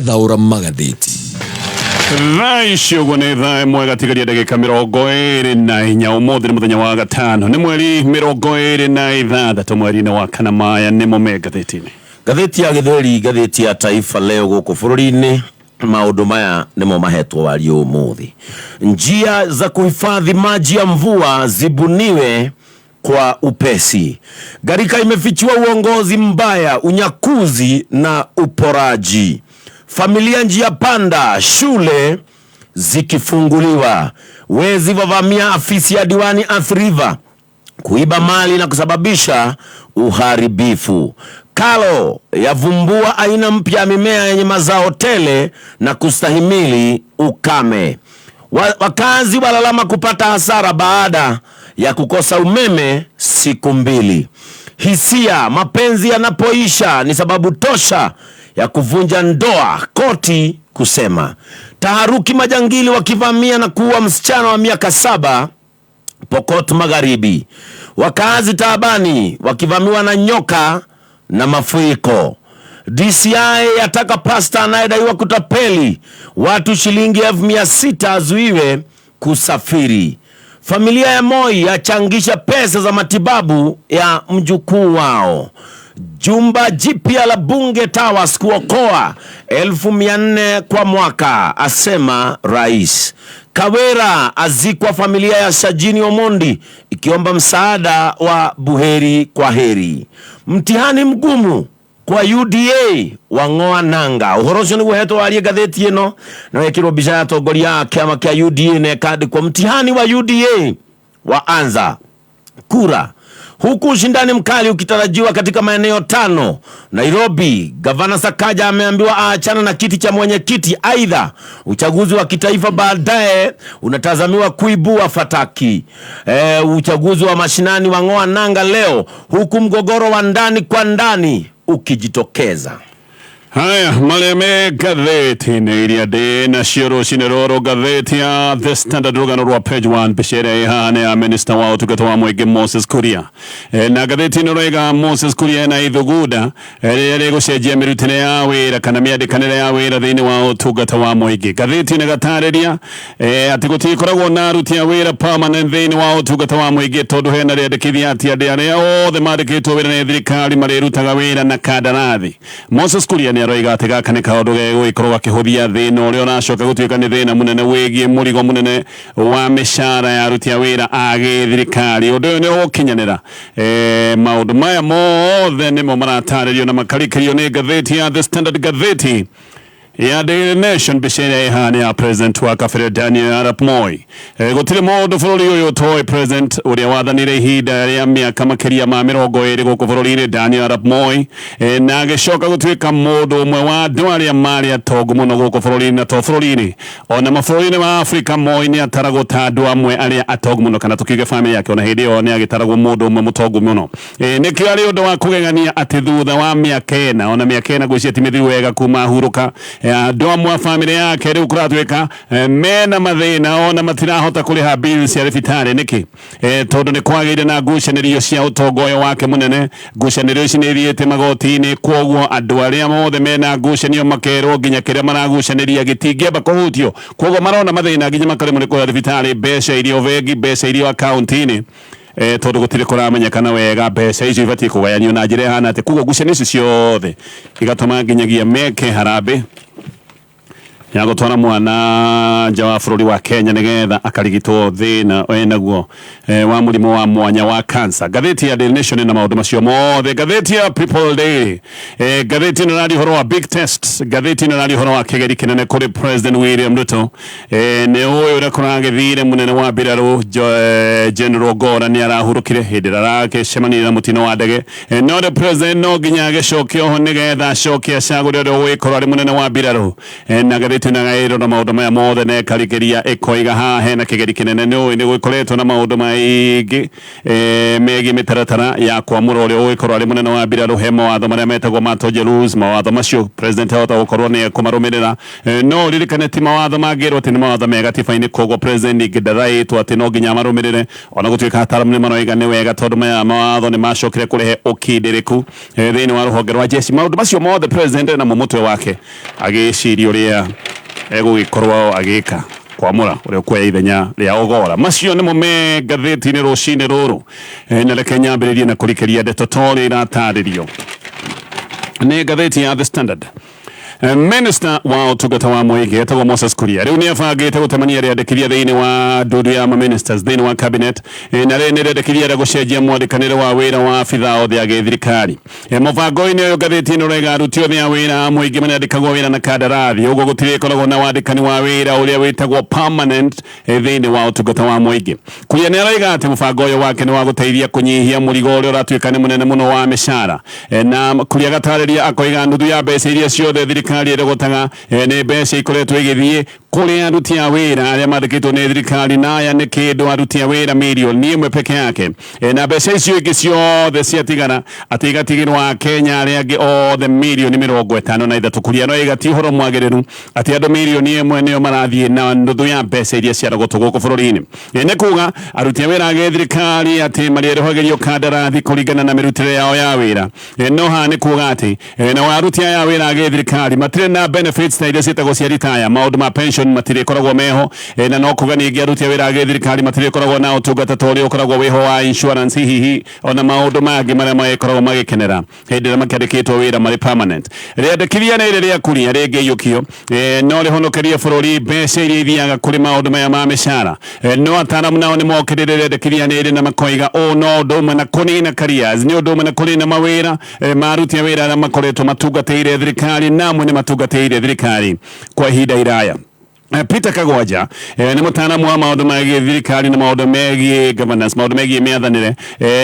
Thaura magatheti Thaisho gone mwega tigaria ndagika 24 umuthi ni muthenya wa gatano ni mweri 26 mweri-ini wa kana maya ni mume gatheti-ini. Gatheti ya Githeri, gatheti ya Taifa Leo guku bururi-ini, maundu maya nimo mahetwo wari umuthi. Njia za kuhifadhi maji ya mvua zibuniwe kwa upesi. Garika imefichua uongozi mbaya, unyakuzi na uporaji. Familia njia panda, shule zikifunguliwa. Wezi wavamia afisi ya diwani Athi River, kuiba mali na kusababisha uharibifu. Kalo yavumbua aina mpya ya mimea yenye mazao tele na kustahimili ukame. Wakazi walalama kupata hasara baada ya kukosa umeme siku mbili. Hisia, mapenzi yanapoisha ni sababu tosha ya kuvunja ndoa, koti kusema. Taharuki, majangili wakivamia na kuua msichana wa miaka 7 Pokot Magharibi. Wakazi taabani wakivamiwa na nyoka na mafuriko. DCI yataka pasta anayedaiwa kutapeli watu shilingi 600 azuiwe kusafiri. Familia ya Moi yachangisha pesa za matibabu ya mjukuu wao. Jumba jipya la bunge Towers kuokoa 1400 kwa mwaka, asema rais. Kawera azikwa familia ya Sajini Omondi ikiomba msaada wa buheri kwa heri. Mtihani mgumu kwa UDA wangoa nanga. Uhorosho ni guheto wali gatheti ino na wekirwo bica ya atongoria kiama kia UDA ne kadi kwa mtihani wa UDA waanza kura, huku ushindani mkali ukitarajiwa katika maeneo 5. Nairobi, Gavana Sakaja ameambiwa aachana na kiti cha mwenyekiti. Aidha, uchaguzi wa kitaifa baadaye unatazamiwa kuibua fataki. Uchaguzi wa mashinani wangoa nanga leo, huku mgogoro wa ndani kwa ndani ukijitokeza. Haya, maleme gatheti-ini iria ndi nacio rucini ruru. Gatheti ya The Standard rugano rwa page 1 bicere ihane ya minister wa utungata wa muingi Moses Kuria. Na gatheti-ini rwega Moses Kuria na ithuguda ria gucenjia mirutire ya wira kana miandikanire ya wira thiini wa utungata wa muingi. Gatheti-ini gatariria ati gutikoragwo na aruti a wira permanent thiini wa utungata wa muingi tondu hena riandikithia ati andu aria othe mandikitwo wira ni thirikari marirutaga wira na kandarathi. Moses Kuria aroiga ati gaka ni kaundu giguikorwo gakihuthia thina uria uracoka gutuika ni thina munene wigie murigo munene wa mishara ya aruti a wira a githirikari. Undu uyu ni ugukinyanira maundu maya mothe nimo marataririo na makarikirio ni gatheti ya The Standard, gatheti ya Daily Nation bicere ihane ya president wa Kafere Daniel Arap Moi. Gutire mundu bururi uyu toy president uria wathanire ihinda ria miaka makiria ma 20 guku bururi-ini Daniel Arap Moi, na agicoka gutuika mundu umwe wa andu aria mari atongu muno guku bururi-ini na to bururi-ini ona mabũrũri-inĩ ma Afrika. Moi ni ataragwo ta andu amwe aria atongu muno, kana tukiuge family yake ona hindi yo ni agitaragwo mundu umwe mutongu muno. Nikio ari undu wa kugegania ati thutha wa miaka 4 ona miaka 4 gwicia timithiru wega kuma huruka andu amwe a family yake riu kuratuika mena mathina ona matirahota kuriha bills ya thibitari. Niki tondu ni kwagire na ngucanĩrio cia utongoria wake munene. Ngucanĩrio ici ni thiĩte magoti-ini, kwoguo andu aria mothe mena ngucanio makerwo nginya kiria maragucanĩria gitingĩamba kuhutio, kwoguo marona mathina nginya makaremwo ni kuoya thibitari mbeca irio vengi, mbeca irio account-ini tondu gutire kuramenyekana wega mbeca icio ibatie kugayanio na njira hana ati. Kwoguo ngucanĩrio icio ciothe igatuma nginyagia meke harambe ya gutwara mwana nja wa bururi wa Kenya nigetha akarigitwo thina enaguo wa murimu wa mwanya wa cancer. Gatheti ya Daily Nation na maundu macio mothe. Gatheti ya People Day, gatheti na rari horo wa big test. Gatheti na rari horo wa kigeri kinene kuri President William Ruto. Ne uyu ura kuragithire munene wa mbiraru General Gora ni arahurukire hindi rarake cemanira mutino wa ndege. No the president no ginya agicokio ho nigetha acokia caguri uri wikorwo ari munene wa mbiraru. Na gatheti tunagairo na maundu maya mothe ne karigeria ikoiga ha hena kigeri kinene ni gwikoretwo na maundu maingi megi mitaratara ya kwamura uria ugikorwo ari munene wa mbiraru he mawatho maria metagwo matonjerus mawatho macio president ahota gukorwo ni kumarumirira no ririkane ti mawatho mangirwo ati ni mawatho mega tiba-ini koguo president ngidathaitwo ati no nginya marumirire ona gutuika ataramu ni maroiga ni wega tondu maya mawatho ni macokire kurihe ukindiriku thiini wa ruhonge rwa jeshi maundu macio mothe president na mumutwe wake agiciria uria egugikorwo agika kwamura uria kwe ithenya ria ogora macio nimo me ngatheti-ini rucini ruru na reke nyambiririe na kurikiria ndeto tori irataririo ni ngatheti ya The Standard. Minister wa utungata wa muingi etagwo Moses Kuria riu ni abangite gutemania riandikithia thiini wa ndudu ya ministers thiini wa cabinet na ri riandikithia ria gucenjia mwandikanire wa wira wa abitha othe a githirikari mubango-ini uyu ngatheti-ini uraiga aruti othe a wira muingi maniandikagwo wira na kandarathi uguo gutirikoragwo na wandikani wa wira uria witagwo permanent thiini wa utungata wa muingi. Kuria ni araiga ati mubango uyu wake ni wa guteithia kunyihia murigo uria uratuika ni munene muno wa mishara na Kuria gatariria akoiga nuthu ya mbeca iria ciothe thirikari iragotaga ni mbeca ikoretwo igithie kuri aruti a wira aria mandikitwo ni thirikari na aya ni kindu aruti a wira milioni imwe peke yake na mbeca icio ingi ciothe ciatigana ati igatigirwa Kenya aria angi othe milioni 53. Kuria no igati uhoro mwagiriru ati andu milioni imwe nio marathie na nuthu ya mbeca iria ciaragotwo guku bururi-ini ni kuga aruti a wira a thirikari ati marierohagirio kandarathi kuringana na mirutire yao ya wira no ha ni kuga ati na aruti a wira a thirikari matire na benefits ta iria cietagwo cia retire maundu ma pension matire koragwo meho na no kuga ni aruti a wira a thirikari matire koragwo na utungata tori ukoragwo wiho wa insurance hihi ona maundu mangi maria makoragwo magikenera hindi ria makiandikitwo wira mari permanent riandikithia ni ria Kuria ringiyukio no rihonokeria bururi mbeca iria ithiaga kuri maundu maya ma mishara no ataramu nao ni mokirire riandikithia ni na makoiga no ndumwe na kunina careers ni ndumwe na kunina mawira maruti a wira aria makoretwo matungateire thirikari namwe ni matungateire thirikari kwa ihinda iraya. Peter Kagwanja ni mutaramu wa maundu ma thirikari na maundu megie governance maundu megie miathanire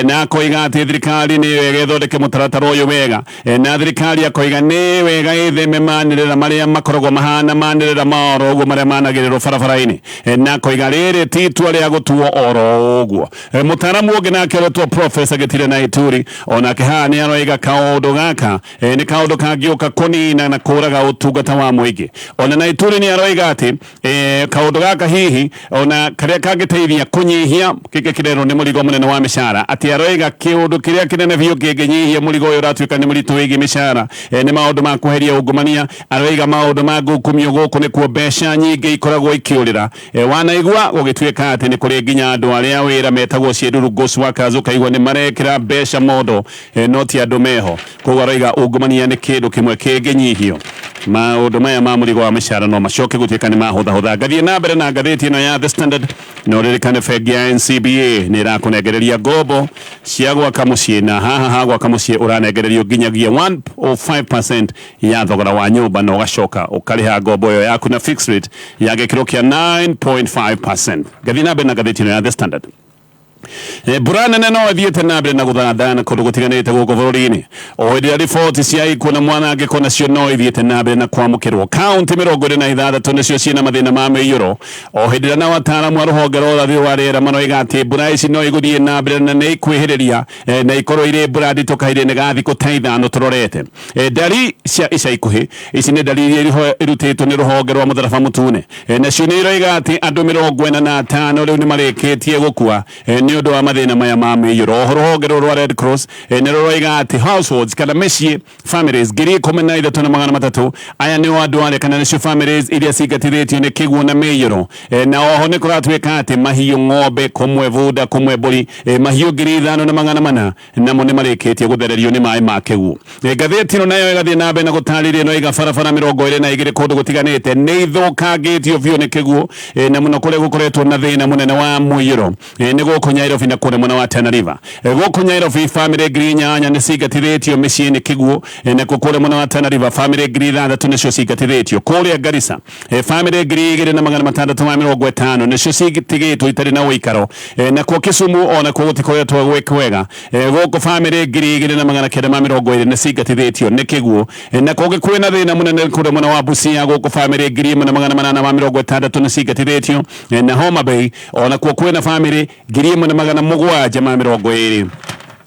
na akoiga ati thirikari ni wega ithondeke mutaratara uyu wega na thirikari akoiga ni wega itheme manirira maria makoragwo mahana manirira maoro uguo maria managirirwo barabara-ini na akoiga riri ti itua ria gutuo oro uguo. Mutaramu ungi nake aretwo Professor Gitire Naituri onake haha ni aroiga kaundu gaka ni kaundu kangiuka kunina na kuraga utungata wa muingi. Ona Naituri ni aroiga ati kaundu gaka hihi ona karia kangiteithia kunyihia kike kirero ni murigo munene wa mishara ati aroiga kiundu kiria kinene biu kinginyihia murigo uyu uratuika ni muritu wigi mishara ni maundu ma kuheria ungumania aroiga maundu ma gukumio guku ni kuo mbeca nyingi ikoragwo ikiurira wanaigua gugituika ati ni kuri nginya andu aria wira metagwo cieduru ghost workers ukaigua ni marekira mbeca modo no ti andu meho koguo aroiga ungumania ni kindu kimwe kinginyihio maundu maya ma murigo wa mishara no macoke gutuika ni mahutha ngathie na mbere na ngatheti ino ya The Standard no ririkane bengi ya NCBA ni irakunegereria ngombo cia gwaka mucii na haha gwaka mucii uranengererio nginyagia 105% ya thogora wa nyumba no gacoka ukariha ngombo iyo yaku na fixed rate ya gikiro kia 9.5%. Ngathie na mbere na ngatheti ino ya The Standard. Burana neno athiete na mbere na guthathana kundu gutiganite guku bururi-ini o hindi riboti cia ikuo na mwanangiko nacio no ithiete na mbere na kwamukirwo kaunti 26 nicio ciina mathina ma miiyuro o hindi na wataramu a ruhonge rwa urathi wa riera maroiga ati mbura ici no iguthie na mbere na ni ikwihiriria na ikorwo iri mbura ndituka iri ni gathi guta ithano turorete ndari cia ica ikuhi ici ni ndari iria irutitwo ni ruhonge rwa mutharaba mutune nacio ni iroiga ati andu 45 riu ni marikitie gukua ni undu wa mathina maya ma miiyuro ruhonge rwa Red Cross ni ruroiga ati households kana micii families 13,300 aya ni andu aria kana nicio families iria cingatithitio ni kiguo na miiyuro na oho ni kuratuika ati mahiu ng'ombe kumwe bunda kumwe mburi mahiu 5,400 namo ni marikitie guthererio ni mai ma kiguo. Ngatheti ino nayo igathie na mbere na gutariria no iga barabara 22 kundu gutiganite ni ithukangitio biu ni kiguo na muno kuria gukoretwo na thina munene wa muiyuro ni gukunya Nairobi na kũrĩa mwena wa Tana River gũkũ Nairobi family ngiri 8 nĩ cingatithĩtio mĩciĩ-inĩ Kĩguũ na kũrĩa mwena wa Tana River family ngiri 6 nĩcio cingatithĩtio kũrĩa Garissa family ngiri 2,650 nĩcio citigĩtwo itarĩ na ũikaro na kwa Kisumu ona kwa gũtikoretwo gwĩkwega gũkũ family ngiri 2,920 nĩ cingatithĩtio nĩ Kĩguũ na kũngĩ kwĩna thĩna mũnene kũrĩa mwena wa Busia gũkũ family ngiri 860 nĩ cingatithĩtio na Homa Bay ona kwa kwĩna family ngiri 720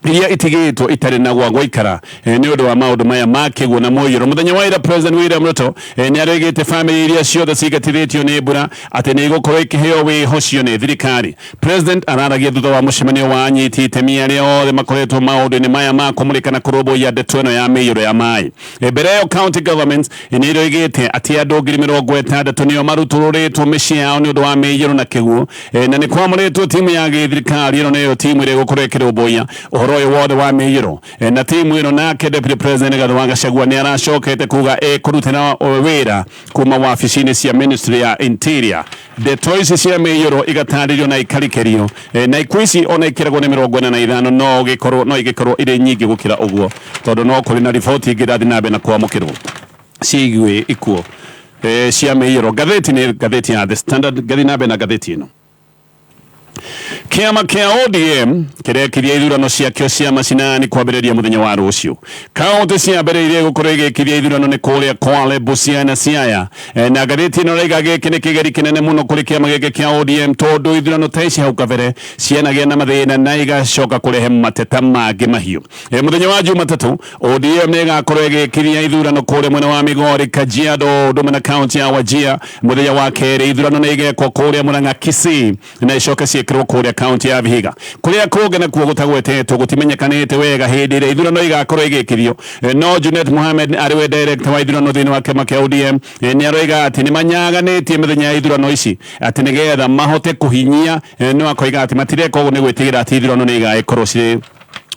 iria itigĩtwo itarĩ na gwa gũikara nĩ ũndũ wa maũndũ maya ma Kĩguũ na Mũiyũro mũthenya wa ira President William Ruto nĩ arĩgĩte family iria ciothe cingatithĩtio nĩ mbura atĩ nĩ igũkorwo ikĩheo wĩhocio nĩ thirikari. President araragia thutha wa mũcemanio wa anyiti itemi arĩa othe makoretwo maũndũ-inĩ maya ma kũmũrĩka na kũrũmbũiya ndeto ĩno ya mĩiyũro ya maĩ. Mbere ĩyo county government nĩ ĩroigĩte atĩ andũ 60,000 nĩo marutũrũrĩtwo mĩciĩ yao nĩ ũndũ wa mĩiyũro na Kĩguũ na nĩ kwamũrĩtwo timu ya gĩthirikari ĩno nĩyo timu ĩrĩa ĩgũkorwo ĩkĩrũmbũiya ũhoro ũyũ wothe wa mĩiyũro na timu ĩno nake Deputy President Rigathi wa Gachagua nĩ aracokete kuga kũrutĩra wĩra kuma wabici-inĩ cia Ministry ya Interior. Ndeto ici cia mĩiyũro igatarĩrio na ikarikerio na ikuũ ici ona ikĩragwo nĩ 45 no igĩkorwo irĩ nyingĩ gũkĩra ũguo tondũ no kũrĩ na riboti ingĩ ĩrathiĩ na mbere na kwamũkĩrwo ciĩgiĩ ikuũ cia mĩiyũro. Ngathĩti ya The Standard gathi na mbere na ngathĩti ĩno. Kĩama kĩa ODM kĩrekirie ithurano ciakĩo cia macinani kwambĩrĩria mũthenya wa rũciũ. Kaunti cia mbere iria gũkorwo igĩkiria ithurano nĩ kũrĩa Kwale, Busia na Siaya na ngathĩti ĩno raiga gĩkĩ nĩ kĩgeri kĩnene mũno kũrĩ kĩama gĩkĩ kĩa ODM tondũ ithurano ta ici hau kabere cianagĩa na mathĩna na igacoka kũrehe mateta mangĩ mahiũ. Mũthenya wa Jumatatũ ODM nĩ ĩgakorwo ĩgĩkiria ithurano kũrĩa mwena wa Migori, Kajiado, ũndũ na kaunti ya Wajir. Mũthenya wa kerĩ ithurano nĩ igekwo kũrĩa Murang'a, Kisii na icoka ciĩkĩrwo kũrĩa kaunti ya Vihiga. Kũrĩa kũngĩ nakuo gũtagwetetwo gũtimenyekanĩte wega hĩndĩ ĩrĩa ithurano igakorwo igĩkirio. No Junet Mohamed arĩwe director wa ithurano thĩinĩ wa kĩama kĩa ODM nĩ aroiga atĩ nĩ manyaganĩtie mĩthenya ya ithurano ici atĩ nĩgetha mahote kũhinyia no akoiga atĩ matireka ũguo nĩ gwĩtigĩra atĩ ithurano nĩ igagĩkorwo cirĩ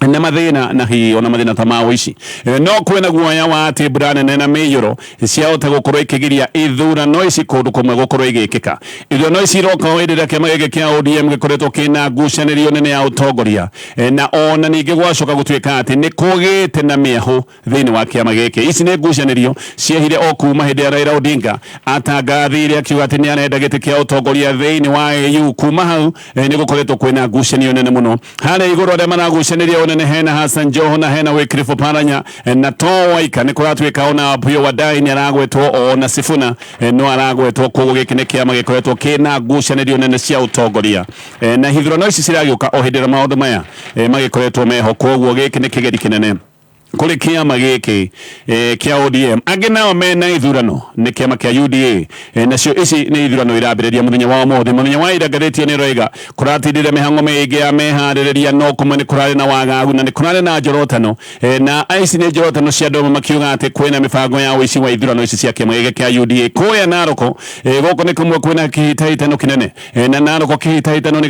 na mathĩna na hihi ona mathĩna ta ma ici no kwĩna guoya wa atĩ mbura nene na mĩiyũro ciahota gũkorwo ikĩgiria ithurano ici kũndũ kũmwe gũkorwo igĩkĩka. Ithurano ici iroka hĩndĩ ĩrĩa kĩama gĩkĩ kĩa ODM gĩkoretwo kĩna ngucanĩrio nene ya ũtongoria na ona ningĩ gwacoka gũtuĩka atĩ nĩ kũgĩte na mĩahũ thĩinĩ wa kĩama gĩkĩ. Ici nĩ ngucanĩrio ciehire o kuma hĩndĩ ya Raila Odinga atangathire akiuga atĩ nĩ arenda gĩtĩ kĩa ũtongoria thĩinĩ wa AU. Kuma hau nĩ gũkoretwo kwĩna ngucanio nene mũno harĩa igũrũ arĩa maragucanĩria nene hena Hassan Joho na hena Wycliffe Oparanya na to waika nĩ kũratuĩka ona Opiyo Wandayi nĩ aragwetwo ona Sifuna no aragwetwo koguo gĩkĩ nĩ kĩama gĩkoretwo kĩna ngucanĩrio nene cia ũtongoria na ithurano ici ciragĩũka o hĩndĩ ĩrĩa maũndũ maya magĩkoretwo meho. Koguo gĩkĩ nĩ kĩgeri kĩnene kũrĩ kĩama gĩkĩ kĩa ODM. Angĩ nao mena ithurano nĩ kĩama kĩa UDA nacio ici nĩ ithurano irambĩrĩria mũthenya wa ũmũthĩ. Mũthenya wa ira ngathĩti nĩ roiga kũratindire mĩhang'o mĩingĩ ya meharĩrĩria no kũmwe nĩ kũrarĩ na wagagu na nĩ kũrarĩ na njorotano na ici nĩ njorotano cia andũ makiuga atĩ kwĩna mĩbango ya ũici wa ithurano ici cia kĩama gĩkĩ kĩa UDA. Kũrĩa Naroko gũkũ nĩ kũmwe kwĩna kĩhĩtahĩtano kĩnene na Naroko kĩhĩtahĩtano nĩ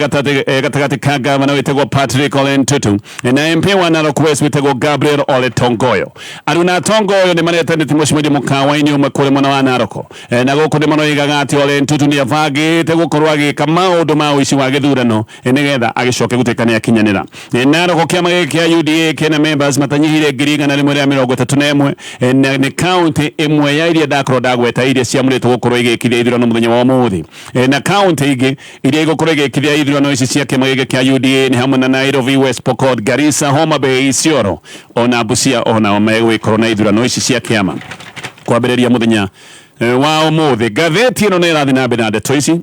gatagatĩ ka gavana wĩtagwo Patrick Ole Ntutu na MP wa Naroko West wĩtagwo Gabriel Ole Tongoyo. Aruna Tongoyo nĩ maretanĩte mũcemanio mũkawa-inĩ ũmwe kũrĩ mwena wa Naroko na gũkũ nĩ maroigaga atĩ Ole Ntutu nĩ abangĩte gũkorwo agĩka maũndũ ma ũici wa gĩthurano nĩgetha agĩcoke gũtuĩka nĩ akinyanĩra. Naroko kĩama gĩkĩ kĩa UDA kĩna members matanyihire 131 na nĩ kaunti ĩmwe ya iria ndakorwo ndagweta iria ciamũrĩtwo gũkorwo igĩkiria ithurano mũthenya wa ũmũthĩ na kaunti ingĩ iria igũkorwo igĩkiria ithurano ici cia kĩama gĩkĩ kĩa UDA nĩ hamwe na Nairobi, West Pokot, Garissa, Homa Bay, Isiolo ona Busia ona megwĩkorwo na ithurano ici cia kĩama kwambĩrĩria mũthenya wa ũmũthĩ. Ngathĩti ĩno nĩ ĩrathiĩ na mbere na ndeto ici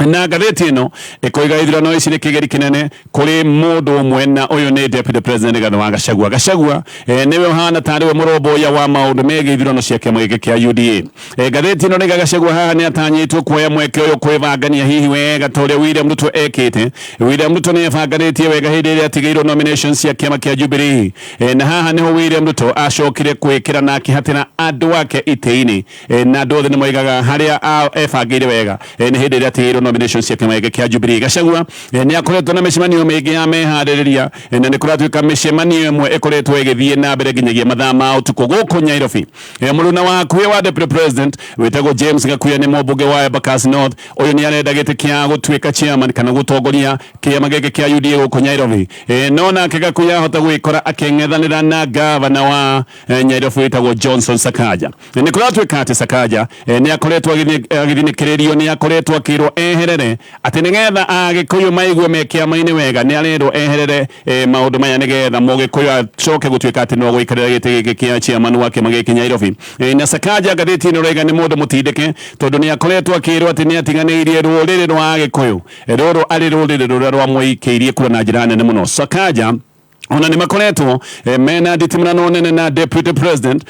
na ngathĩti ĩno ĩkoiga ithurano ici nĩ kĩgeri kĩnene kũrĩ mũndũ ũmwe na ũyũ nĩ Deputy President Rigathi wa Gachagua. Gachagua nĩwe ũhana tarĩ we mũrũmbũiya wa maũndũ megiĩ ithurano cia kĩama gĩkĩ kĩa UDA. Ngathĩti ĩno nĩga Gachagua haha nĩ atanyĩtwo kuoya mweke ũyũ kwĩbangania hihi wega ta ũrĩa William Ruto ekĩte. William Ruto nĩ ebanganĩtie wega hĩndĩ ĩrĩa atigĩirwo nomination cia kĩama kĩa Jubilee na haha nĩho William Ruto acokire kwĩkĩra na akĩhatĩra andũ ake itĩ-inĩ na andũ othe nĩ moigaga harĩa ebangĩire wega nĩ hĩndĩ ĩrĩa atigĩirwo nominations cia kĩama gĩkĩ kĩa Jubilee. Gachagua nĩ akoretwo na mĩcemanio mĩingĩ ya meharĩrĩria na nĩ kũratuĩka mĩcemanio ĩmwe ĩkoretwo ĩgĩthiĩ na mbere nginyagia mathaa ma ũtukũ gũkũ Nairobi. Mũruna wa hakuhĩ wa Deputy President wĩtagwo James Gakuya nĩ mũmbunge wa Embakasi North. Ũyũ nĩ arenda gĩtĩ kĩa gũtuĩka chairman kana gũtongoria kĩama gĩkĩ kĩa UDA gũkũ Nairobi. No nake Gakuya ahota gwĩkora akĩng'ethanĩra na gavana wa Nairobi wĩtagwo Johnson Sakaja. Nĩ kũratuĩka atĩ Sakaja nĩ akoretwo agĩthinĩkĩrĩrio, nĩ akoretwo akĩrwo eherere atĩ nĩgetha Agĩkũyũ maigue me kĩama-inĩ wega, nĩ arerwo eherere maũndũ maya nĩgetha Mũgĩkũyũ acoke gũtuĩka atĩ no gũikarĩra gĩtĩ gĩkĩ kĩa chairman wa kĩama gĩkĩ Nairobi. Na Sakaja ngathĩti-inĩ ũrauga nĩ mũndũ mũtindĩke tondũ nĩ akoretwo akĩrwo atĩ nĩ atiganĩirie rũrĩrĩ rwa Agĩkũyũ, rũrũ arĩ rũrĩrĩ rũrĩa rwamũikĩirie kura na njĩra nene mũno. Sakaja ona nĩ makoretwo mena nditimũrano nene na Deputy President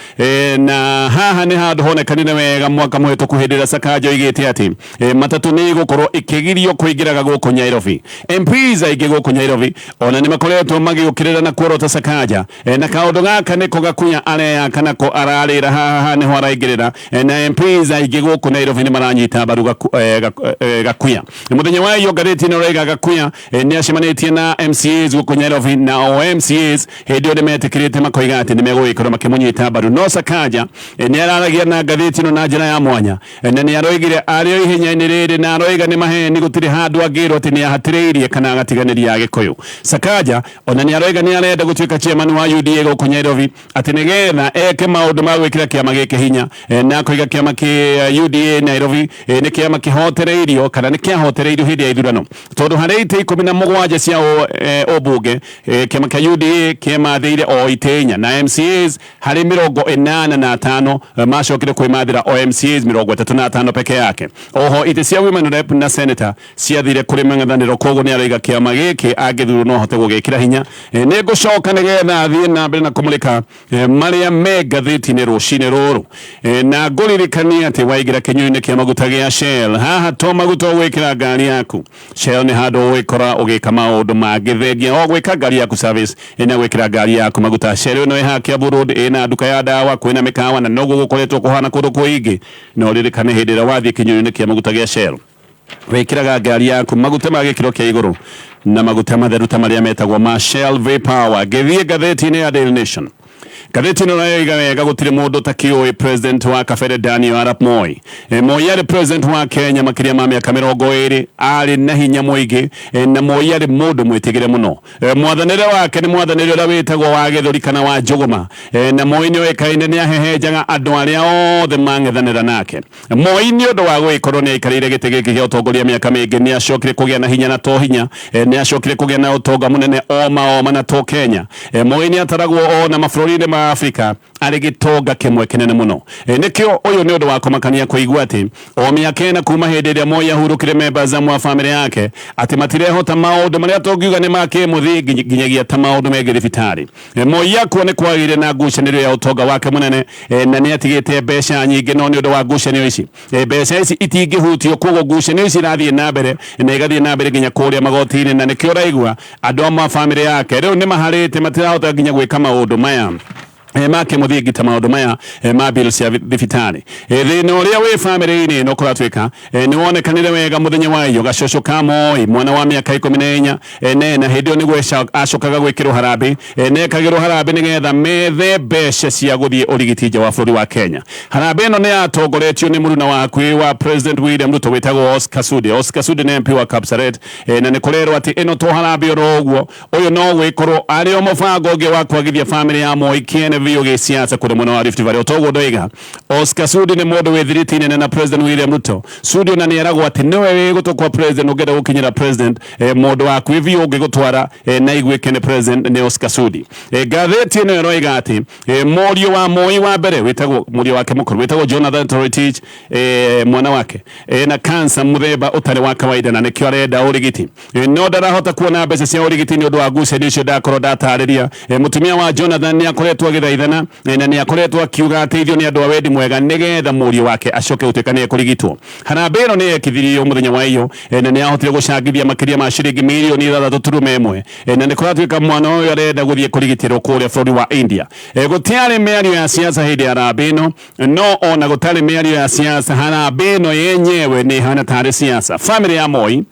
na haha nĩ handũ honekanire wega mwaka mũhĩtũku hĩndĩ ĩrĩa Sakaja oigĩte atĩ matatũ nĩ igũkorwo ikĩgirio kũingĩraga gũkũ Nairobi. MPs aingĩ gũkũ Nairobi ona nĩ makoretwo magĩũkĩrĩra na kuorota Sakaja na kaũndũ gaka nĩko Gakuya areya kana ko ararĩra haha nĩho araingĩrĩra na MPs aingĩ gũkũ Nairobi nĩ maranyita mbaru Gakuya. Mũthenya wa iyo ngathĩti-inĩ ũrauga Gakuya nĩ acemanĩtie na MCAs gũkũ Nairobi na MCAs hĩndĩ ĩyo nĩ metĩkĩrĩte makoiga atĩ nĩ megũgĩkorwo makĩmũnyita mbaru. No Sakaja nĩ araragia na ngathĩti ĩno na njĩra ya mwanya na nĩ aroigire arĩ o ihenya-inĩ rĩrĩ na aroiga nĩ maheni gũtirĩ handũ angĩrwo atĩ nĩ ahatĩrĩirie kana agatiganĩria Agĩkũyũ. Sakaja ona nĩ aroiga nĩ arenda gũtuĩka chairman wa UDA gũkũ Nairobi atĩ nĩgetha eke maũndũ ma gwĩkĩra kĩama gĩkĩ hinya na kũiga kĩama kĩa UDA Nairobi nĩ kĩama kĩhotereirio kana nĩ kĩahotereirio hĩndĩ ya ithurano, tondũ harĩ itĩ 17 cia ũmbunge kĩama kĩa UDA kĩmathĩire o itĩnya na MCAs harĩ 85 macokire kwĩmathĩra o MCAs 35 peke yake. Oho itĩ cia women rep na senator ciathire kũrĩ mang'ethanĩro, koguo nĩ aroiga kĩama gĩkĩ angĩthurwo no ahote gũgĩkĩra hinya. Nĩ ngũcoka nĩgetha thiĩ na mbere na kũmũrĩka marĩa me ngathĩti-inĩ rũcinĩ rũrũ na ngũririkania atĩ waingĩra kĩnyuĩ-inĩ kĩa maguta gĩa Shell, haha to maguta ũgwĩkĩra ngari yaku. Shell nĩ handũ ũgwĩkora ũgĩka maũndũ mangĩ thengia o gwĩka ngari yaku service ina gwĩkĩra ngari yaku maguta. Shell ĩno ĩ Kiambu Road ĩna nduka ya dawa, kwĩna mĩkawa na noguo gũkoretwo kũhana kũndũ kũingĩ. No ririkane hĩndĩ ĩrĩa wathiĩ kĩnyuĩ-inĩ kĩa maguta gĩa Shell wĩkĩraga ngari yaku maguta ma gĩkĩro kĩa igũrũ na maguta matheru ta marĩa metagwo ma Shell V-Power. Gĩthiĩ ngathĩti-inĩ ya Daily Nation, ngathĩti ĩno nayoiga wega gũtirĩ mũndũ takĩũĩ president wa kabere Daniel Arap Moi. Moi arĩ president wa Kenya makĩria ma mĩaka 20 arĩ na hinya mũingĩ na Moi arĩ mũndũ mwĩtigĩre mũno. Mwathanĩre wake nĩ mwathanĩre ũrĩa wĩtagwo wa gĩthũri kana wa njũgũma na Moi nĩ oĩkaine nĩ ahehenjaga andũ arĩa othe mang'ethanĩra nake. Moi nĩ ũndũ wa gũgĩkorwo nĩ aikarĩire gĩtĩ gĩkĩ gĩa ũtongoria mĩaka mĩingĩ nĩ acokire kũgĩa na hinya na to hinya, nĩ acokire kũgĩa na ũtonga mũnene oma na to Kenya. Moi nĩ ataragwo ona mabũrũri-inĩ ma Afrika arĩ gĩtonga kĩmwe kĩnene mũno. Nĩkĩo ũyũ nĩ ũndũ wa kũmakania kũigua atĩ o mĩaka ĩna kuma hĩndĩ ĩrĩa Moi ahurũkire members amwe a famĩlĩ yake atĩ matirehota maũndũ marĩa tũngiuga nĩ ma kĩmũthingi nginyagia ta maũndũ megiĩ thibitarĩ. Moi akuo nĩ kwagĩire na ngucanĩrio ya ũtonga wake mũnene na nĩ atigĩte mbeca nyingĩ, no nĩ ũndũ wa ngucanĩrio ici mbeca ici itingĩhutio, koguo ngucanĩrio ici irathiĩ na mbere na igathiĩ na mbere nginya kũrĩa magoti-inĩ, na nĩkĩo ũraigua andũ amwe a famĩlĩ yake rĩu nĩ maharĩte matirahota nginya gwĩka maũndũ maya make mũthingi ta maũndũ maya ma bill cia thibitarĩ. Thĩna ũrĩa wĩ famĩlĩ-inĩ no kũratuĩka nĩ wonekanire wega mũthenya wa iyo gacũcũ ka Moi mwana wa mĩaka 14 na hĩndĩ ĩyo nĩguo acokaga gwĩkĩrwo harambĩ nekagĩrwo harambĩ nĩgetha methe mbeca cia gũthiĩ ũrigiti nja wa bũrũri wa Kenya. Harambĩ ĩno nĩ yatongoretio nĩ mũruna wa hakuhĩ wa President William Ruto wĩtagwo Oscar Sudi. Oscar Sudi nĩ MP wa Kapsaret na nĩ kũrerwo atĩ ĩno to harambĩ oro ũguo, ũyũ no gwĩkorwo arĩ o mũbango ũngĩ wa kwagithia famĩlĩ ya Moi kĩene biũ gĩsiasa kũrĩ mwena wa Rift Valley. Otoguo ndoiga Oscar Sudi nĩ mũndũ wĩ thiriti-inĩ na President William Ruto. Sudi ona nĩ eragwo atĩ nĩwe wĩgũtũkwa president ũngĩenda gũkinyĩra president, mũndũ wa kwĩvi ũngĩgũtwara na iguĩke nĩ president nĩ Oscar Sudi. Ngathĩti ĩno ĩroiga atĩ mũriũ wa Moi wa mbere wĩtagwo mũriũ wake mũkũrũ wĩtagwo Jonathan Toroitich, mwana wake na cancer mũthemba ũtarĩ wa kawaida na nĩkĩo arenda ũrigiti, no ndarahota kuona mbeca cia ũrigiti nĩ ũndũ wa ngucanio icio ndakorwo ndatarĩria. Mũtumia wa Jonathan nĩ akoretwo agĩthaithia ithaithana na ni akoretwo akiuga ateithio ni andu a wendi mwega nigetha murio wake acoke gutuika ni kurigitwo. Harambee ino ni ekithirio muthenya wa iyo na ni ahotire gucangithia makiria ma ciringi milioni 6.1 na ni kuratuika mwana uyu arenda guthie kurigitirwo kuria bũrũri wa India. Gutiari miario ya siasa hindi ya harambee ino, no ona gutari miario ya siasa. Harambee ino yenyewe ni hana tari siasa. Family ya Moi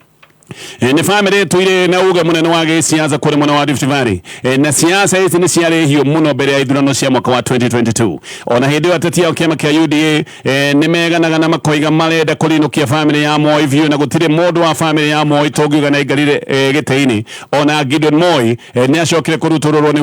ni family tuire na uga munene wa gĩciaca kũrĩ mwena wa Rift Valley na siasa ici nĩ ciarĩ hiũ mũno mbere ya ithurano cia mwaka wa 2022. Ona hĩndĩ ĩyo ateti ao kĩama kĩa UDA nĩ meganaga na makoiga marenda kũrinũkia family ya Moi biũ na gũtirĩ mũndũ wa family ya Moi tũngiuga na aikarire gĩtĩ-inĩ. Ona Gideon Moi nĩ acokire kũrutũrũrwo nĩ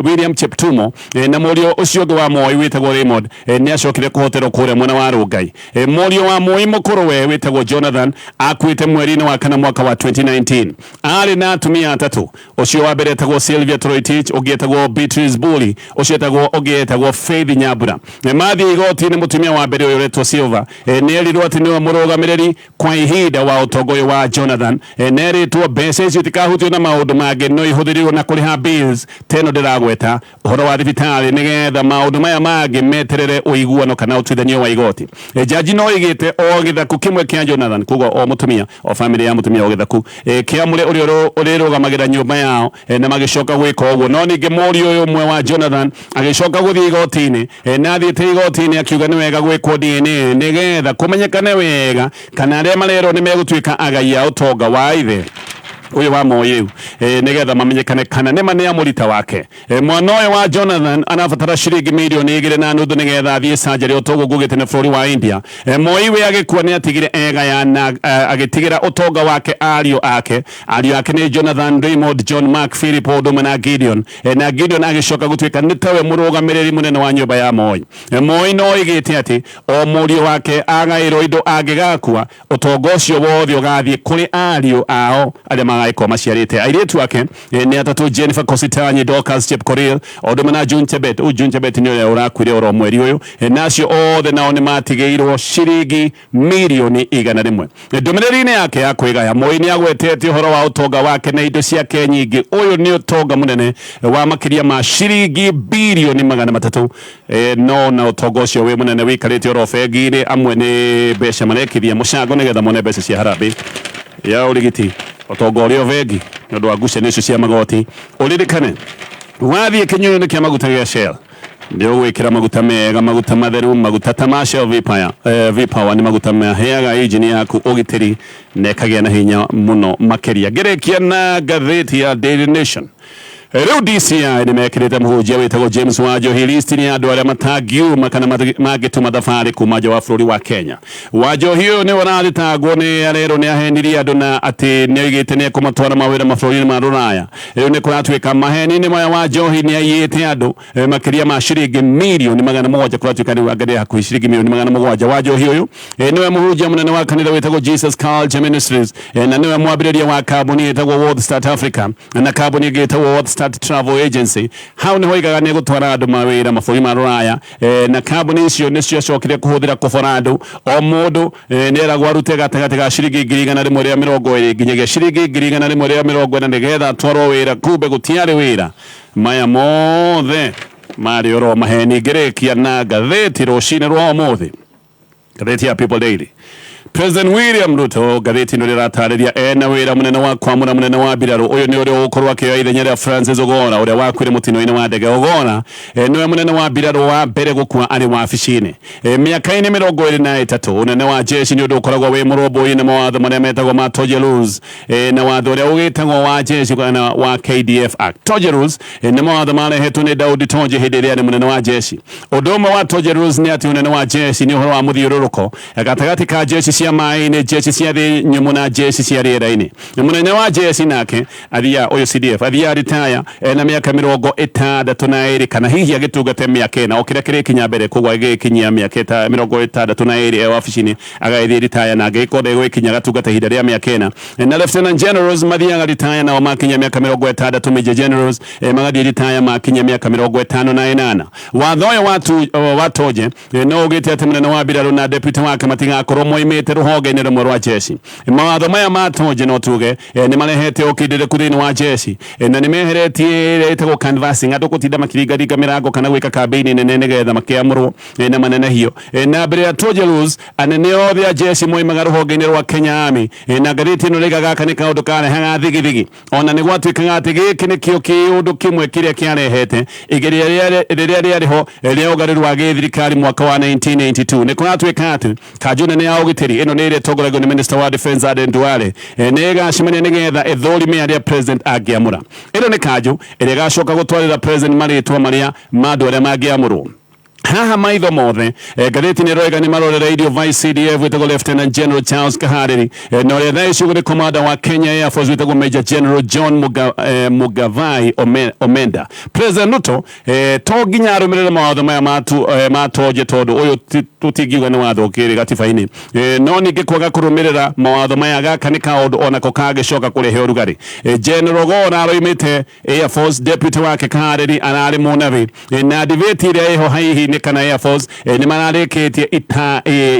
William Cheptumo na mũriũ ũcio ũngĩ wa Moi wĩtagwo Raymond nĩ acokire kũhoterwo kũrĩa mwena wa Rongai. Mũriũ wa Moi mũkũrũ we wĩtagwo Jonathan akuĩte mweri-inĩ wa kana mwaka wa 2019. Ari na atumia atatu. Ucio wa mbere etagwo Sylvia Toroitich, ũngĩ etagwo Beatrice Buli, ucio ũngĩ etagwo Faith Nyambura. Mathi igoti-inĩ mutumia wa mbere ũyũ wetwo Silva nĩ erirwo atĩ nĩwe mũrũgamĩrĩri kwa ihinda wa ũtonga ũyũ wa Jonathan. Nĩ eritwo mbeca icio itikahutio na maũndũ mangĩ no ihũthĩrirwo na kũrĩha bills teno ndĩragweta ũhoro wa thibitarĩ nĩgetha maũndũ maya mangĩ meterere ũiguano kana ũtuithanio wa igoti. Jaji no igĩte o gĩthaku kĩmwe kĩa Jonathan, kuga o mutumia o family ya mutumia o gĩthaku kĩamũre ũrĩa ũrĩrũgamagĩra nyũmba yao na magĩcoka gwĩka ũguo. No ningĩ mũriũ ũyũ ũmwe wa Jonathan agĩcoka gũthiĩ igoti-inĩ na athiĩte igoti-inĩ akiuga nĩ wega gwĩkwo DNA nĩgetha kũmenyekane wega kana arĩa marerwo nĩ megũtuĩka agai a ũtonga wa ithe uyu wa Moi nigetha mamenyekane kana nĩ mane amũrita wake. Mwana ũyũ wa Jonathan anabatara ciringi milioni 2.5 nigetha athiĩ sanjari ũtonga gũgĩtene bũrũri wa India. Moi we agĩkua nĩ atigire egaya na agĩtigĩra ũtonga wake ariũ ake nĩ Jonathan, Raymond, John, Mark, Philip, Odoma na Gideon. Na Gideon agĩcoka gũtuĩka nĩ tawe mũrũgamĩrĩri mũnene wa nyũmba ya Moi. Moi no oigĩte atĩ o mũriũ wake agaĩrwo indo angĩgakua ũtonga ũcio wothe ũgathiĩ kũrĩ ariũ ao arĩa magaĩko maciarĩte. Airĩtu ake nĩ atatũ Jennifer Kositanyi, Dorcas Chepkorir, Odoma na June Chebet. June Chebet nĩ ũrĩa ũrakuire oro mweri ũyũ. Nacio othe nao nĩ matigĩirwo ciringi milioni 100. Ndũmĩrĩri-inĩ yake ya kwĩgaya, Moi nĩ agwetete ũhoro wa ũtonga wake na indo ciake nyingĩ. Ũyũ nĩ ũtonga mũnene wa makĩria ma ciringi bilioni 300. No na ũtonga ũcio wĩ mũnene wĩikarĩte oro bengi-inĩ, amwe nĩ mbeca marekithia mũcango nĩgetha mone mbeca cia harambee ya ũrigiti. Ũtonga ũrĩa bengi nĩ ũndũ wa ngucanio icio cia magoti. Ũririkane wathiĩ kĩnyuĩro-inĩ kĩa maguta gĩa Shell nĩ ũgwĩkĩra maguta mega, maguta matheru, maguta ta ma Shell V-Power nĩ maguta maheaga engine yaku ũgitĩri na ĩkagĩa na hinya mũno makĩria. Ngĩrĩkia na ngathĩti ya Daily Nation. Rĩu DCI nĩ mekĩrĩte mũhunjia wĩtagwo James Wanjohi list nĩ andũ arĩa matangiuma kana mangĩtũma thabarĩ kuma nja wa bũrũri wa Kenya. Wanjohi ũyũ nĩ warathitangwo nĩ arerwo nĩ ahenirie andũ na atĩ nĩ oigĩte nĩ ekũmatwara mawĩra mabũrũri-inĩ ma Rũraya. Rĩu nĩ kũratuĩka maheni-inĩ maya Wanjohi nĩ aiyĩte andũ makĩria ma ciringi milioni 700 kũratuĩka rĩu angaria hakuhĩ ciringi milioni 700. Wanjohi ũyũ nĩwe mũhunjia mũnene wa kanitha wĩtagwo Jesus Culture Ministries na nĩwe mwambĩrĩria wa kambuni ĩtagwo World Start Africa na kambuni ĩngĩ ĩtagwo World Start Travel Agency. Hau nĩ hoigaga nĩ gũtwara andũ mawĩra mabũrũri ma Rũraya na kambuni icio nĩ ciacokire kũhũthĩra kũbora andũ. O mũndũ nĩ eragwo arute gatagatĩ ga ciringi 120 rĩa 20 nginyagia ciringi 140 rĩa 40 nĩgetha atwarwo wĩra. Kumbe gũtiarĩ wĩra. Maya mothe marĩ oro maheni. Ngĩrĩkia na ngathĩti rũcinĩ rwa ũmũthĩ, ngathĩti ya People Daily. President William Ruto gathĩti nĩ rĩratarĩria ena wĩra mũnene wa kwamũra mũnene wa mbirarũ. Ũyũ nĩ ũrĩa ũgũkorwo akĩoya ithenya rĩa Francis Ogora ũrĩa wakuire mũtino-inĩ wa ndege. Ogora nĩwe mũnene wa mbirarũ wa mbere gũkua arĩ wabici-inĩ mĩaka-inĩ 23. Ũnene wa jeshi nĩ ũndũ ũkoragwo wĩ mũrũmbũiyi na mawatho marĩa metagwo ma Toje Rules na watho ũrĩa ũgĩtagwo wa jeshi kana wa KDF Act. Toje Rules nĩ mawatho marehetwo nĩ Daudi Tonje hĩndĩ ĩrĩa nĩ mũnene wa jeshi. Ũndũ ũmwe wa Toje Rules nĩ atĩ ũnene wa jeshi nĩ ũhoro wa mũthiũrũrũko gatagatĩ ka jeshi cia maĩ-inĩ, jeshi cia thĩ nyũmũ na jeshi cia rĩera-inĩ. Mũnene wa jeshi nake athia ũyũ CDF athia retire na mĩaka 62 kana hihi agĩtungate mĩaka 4 o kĩrĩa kĩrĩkinya mbere kũgwa agĩkinyia mĩaka 62 wabici-inĩ agagĩthiĩ retire na agĩkorwo gwĩkinya gatungata ihinda rĩa mĩaka 4. Na Lieutenant Generals mathiaga retire nao makinya mĩaka 60. Major Generals magathiĩ retire makinya mĩaka 58. Watho ũyũ wa Toje no ũgĩte atĩ mũnene wa mbirarũ na deputy wake matigakorwo moimĩte maumĩte rũhonge-inĩ rũmwe rwa jeshi. Mawatho maya matonje no tuge nĩ marehete ũkindĩrĩku thĩinĩ wa jeshi na nĩ meheretie ĩtagwo canvassing, andũ gũtinda makĩringaringa mĩrango kana gwĩka kambĩini nene nĩgetha makĩamũrwo na manenehio. Na mbere ya Toja Rules anene othe a jeshi moimaga rũhonge-inĩ rwa Kenya Army na ngathĩti ĩno rĩga gaka nĩ kaũndũ karehaga thigithigi, ona nĩ gwatuĩkaga atĩ gĩkĩ nĩkĩo kĩũndũ kĩmwe kĩrĩa kĩarehete igeria rĩrĩa rĩarĩho rĩa ũgarũri wa gĩthirikari mwaka wa 1982. Nĩ kũratuĩka atĩ kanjũ nene ya ũgitĩri ĩno nĩ ĩrĩa ĩtongoragio nĩ Minister wa Defence Aden Duale nĩ ĩgacemania nĩgetha ĩthũrime arĩa president angĩamũra. Ĩno nĩ kanjũ ĩrĩa ĩgacoka gũtwarĩra president marĩtwa marĩa ma andũ arĩa mangĩamũrwo. Haha maitho mothe ngathĩti nĩ ĩroiga nĩ marorereirio Vice CDF wĩtagwo Lieutenant General Charles Kahariri na ũrĩa thaa ici nĩ commander wa Kenya Air Force wĩtagwo Major General John Mugavai Omenda. President Ruto to nginya arũmĩrĩre mawatho maya matonje tondũ ũyũ tũtingiuga nĩ watho ũkĩrĩ gatiba-inĩ, no ningĩ kwaga kũrũmĩrĩra mawatho maya gaka nĩ kaũndũ onako kangĩcoka kũrehe ũrugarĩ. General Gora aroimĩte Air Force, deputy wake Kahariri ararĩ mũnabi na debate ĩrĩa ĩho hihi kana Air Force nĩ mararĩkĩtie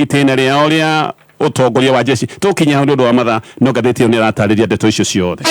itĩna rĩao rĩa ũtongoria wa jeshi. Tũkinya hau nĩ ũndũ wa mathaa, no ngathĩti ĩyo nĩ ĩratarĩria ndeto icio ciothe.